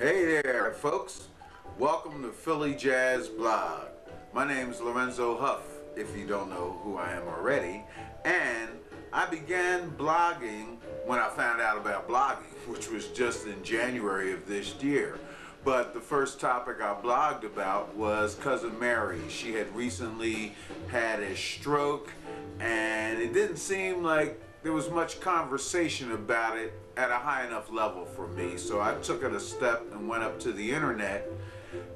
Hey there, folks. Welcome to Philly Jazz Blog. My name is Lorenzo Hough, if you don't know who I am already. And I began blogging when I found out about blogging, which was just in January of this year. But the first topic I blogged about was Cousin Mary. She had recently had a stroke, and it didn't seem like there was much conversation about it at a high enough level for me. So I took it a step and went up to the internet.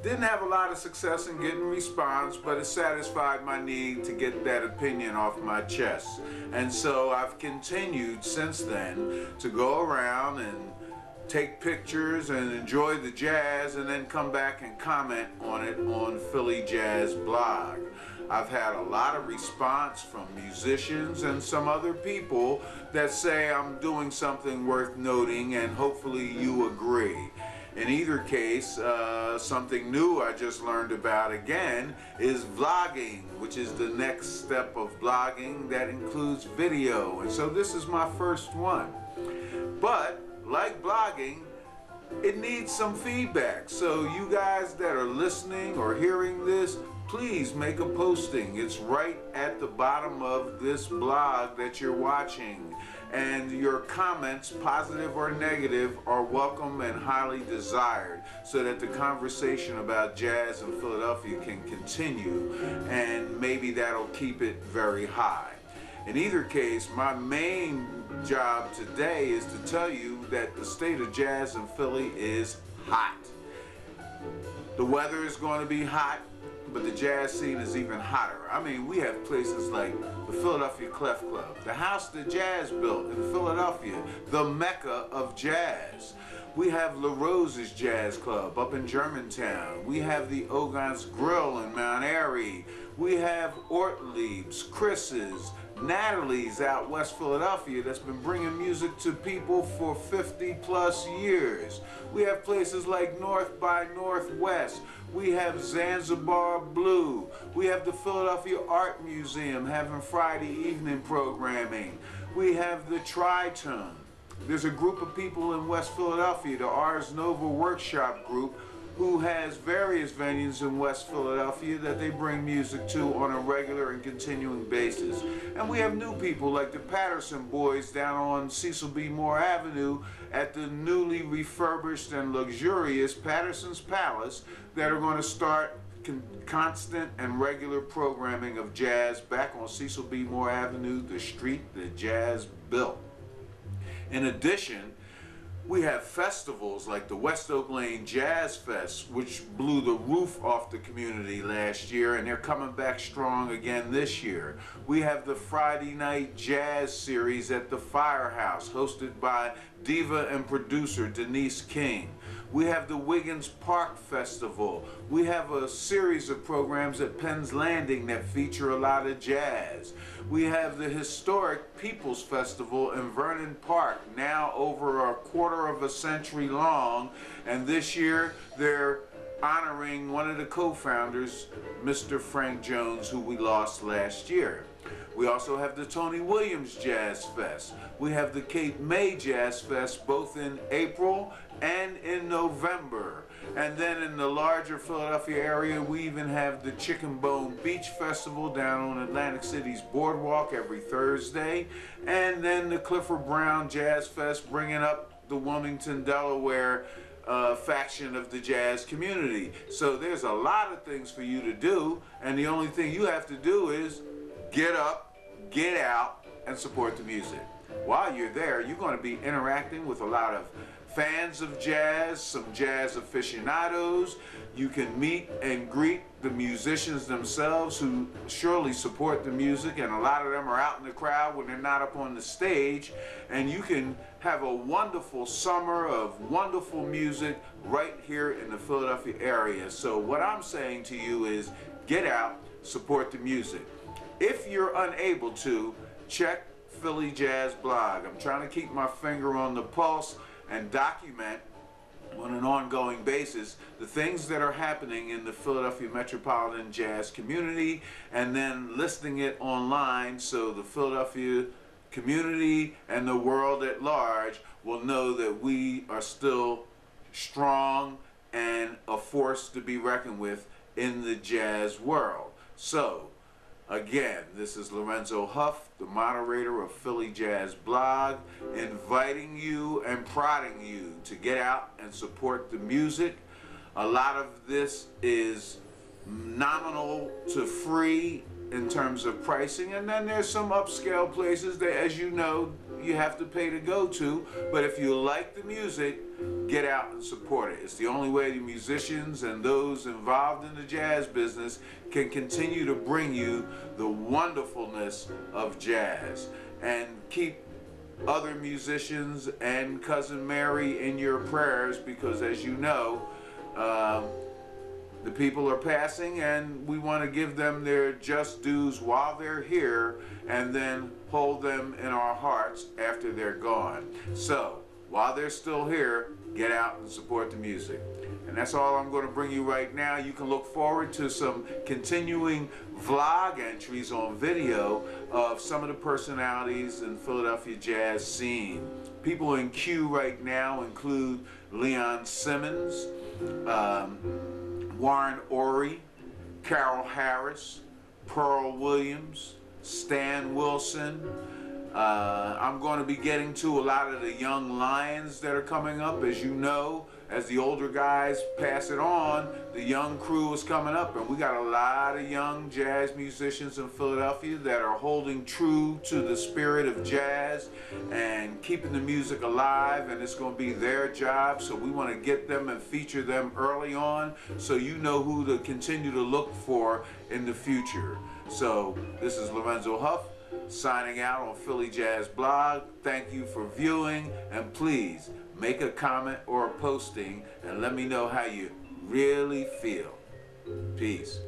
Didn't have a lot of success in getting response, but it satisfied my need to get that opinion off my chest. And so I've continued since then to go around and take pictures and enjoy the jazz and then come back and comment on it on Philly Jazz Blog. I've had a lot of response from musicians and some other people that say I'm doing something worth noting, and hopefully you agree. In either case, something new I just learned about again is vlogging, which is the next step of blogging that includes video. And so this is my first one. But like blogging, it needs some feedback. So you guys that are listening or hearing this, please make a posting. It's right at the bottom of this blog that you're watching. And your comments, positive or negative, are welcome and highly desired so that the conversation about jazz in Philadelphia can continue, and maybe that'll keep it very high. In either case, my main job today is to tell you that the state of jazz in Philly is hot. The weather is going to be hot, but the jazz scene is even hotter. I mean, we have places like the Philadelphia Clef Club, the house that Jazz built in Philadelphia, the mecca of jazz. We have La Rose's Jazz Club up in Germantown. We have the Ogon's Grill in Mount Airy. We have Ortlieb's, Chris's, Natalie's out West Philadelphia that's been bringing music to people for 50 plus years. We have places like North by Northwest. We have Zanzibar Blue. We have the Philadelphia Art Museum having Friday evening programming. We have the Tritone. There's a group of people in West Philadelphia, the Ars Nova Workshop Group, who has various venues in West Philadelphia that they bring music to on a regular and continuing basis. And we have new people like the Patterson Boys down on Cecil B. Moore Avenue at the newly refurbished and luxurious Patterson's Palace that are going to start constant and regular programming of jazz back on Cecil B. Moore Avenue, the street that jazz built. In addition, we have festivals like the West Oak Lane Jazz Fest, which blew the roof off the community last year, and they're coming back strong again this year. We have the Friday Night Jazz Series at the Firehouse, hosted by diva and producer Denise King. We have the Wiggins Park Festival. We have a series of programs at Penn's Landing that feature a lot of jazz. We have the historic People's Festival in Vernon Park, now over a quarter of a century long, and this year they're honoring one of the co-founders, Mr. Frank Jones, who we lost last year. We also have the Tony Williams Jazz Fest. We have the Cape May Jazz Fest both in April and in November. And then in the larger Philadelphia area, we even have the Chicken Bone Beach Festival down on Atlantic City's Boardwalk every Thursday. And then the Clifford Brown Jazz Fest, bringing up the Wilmington, Delaware faction of the jazz community. So there's a lot of things for you to do, and the only thing you have to do is get up, get out, and support the music. While you're there, you're going to be interacting with a lot of fans of jazz, some jazz aficionados. You can meet and greet the musicians themselves who surely support the music, and a lot of them are out in the crowd when they're not up on the stage. And you can have a wonderful summer of wonderful music right here in the Philadelphia area. So what I'm saying to you is get out, support the music. If you're unable to, check Philly Jazz Blog. I'm trying to keep my finger on the pulse and document on an ongoing basis the things that are happening in the Philadelphia metropolitan jazz community, and then listing it online so the Philadelphia community and the world at large will know that we are still strong and a force to be reckoned with in the jazz world. So, again, this is Lorenzo Hough, the moderator of Philly Jazz Blog, inviting you and prodding you to get out and support the music. A lot of this is nominal to free in terms of pricing, and then there's some upscale places that, as you know, you have to pay to go to. But if you like the music, get out and support it. It's the only way the musicians and those involved in the jazz business can continue to bring you the wonderfulness of jazz, and keep other musicians and Cousin Mary in your prayers, because as you know, the people are passing, and we want to give them their just dues while they're here, and then hold them in our hearts after they're gone. So, while they're still here, get out and support the music. And that's all I'm going to bring you right now. You can look forward to some continuing vlog entries on video of some of the personalities in Philadelphia jazz scene. People in queue right now include Leon Simmons, Warren Ory, Carol Harris, Pearl Williams, Stan Wilson. I'm going to be getting to a lot of the young lions that are coming up. As you know, as the older guys pass it on, the young crew is coming up, and we got a lot of young jazz musicians in Philadelphia that are holding true to the spirit of jazz and keeping the music alive, and it's going to be their job. So we want to get them and feature them early on, so you know who to continue to look for in the future. So this is Lorenzo Hough, signing out on Philly Jazz Blog. Thank you for viewing, and please make a comment or a posting and let me know how you really feel. Peace.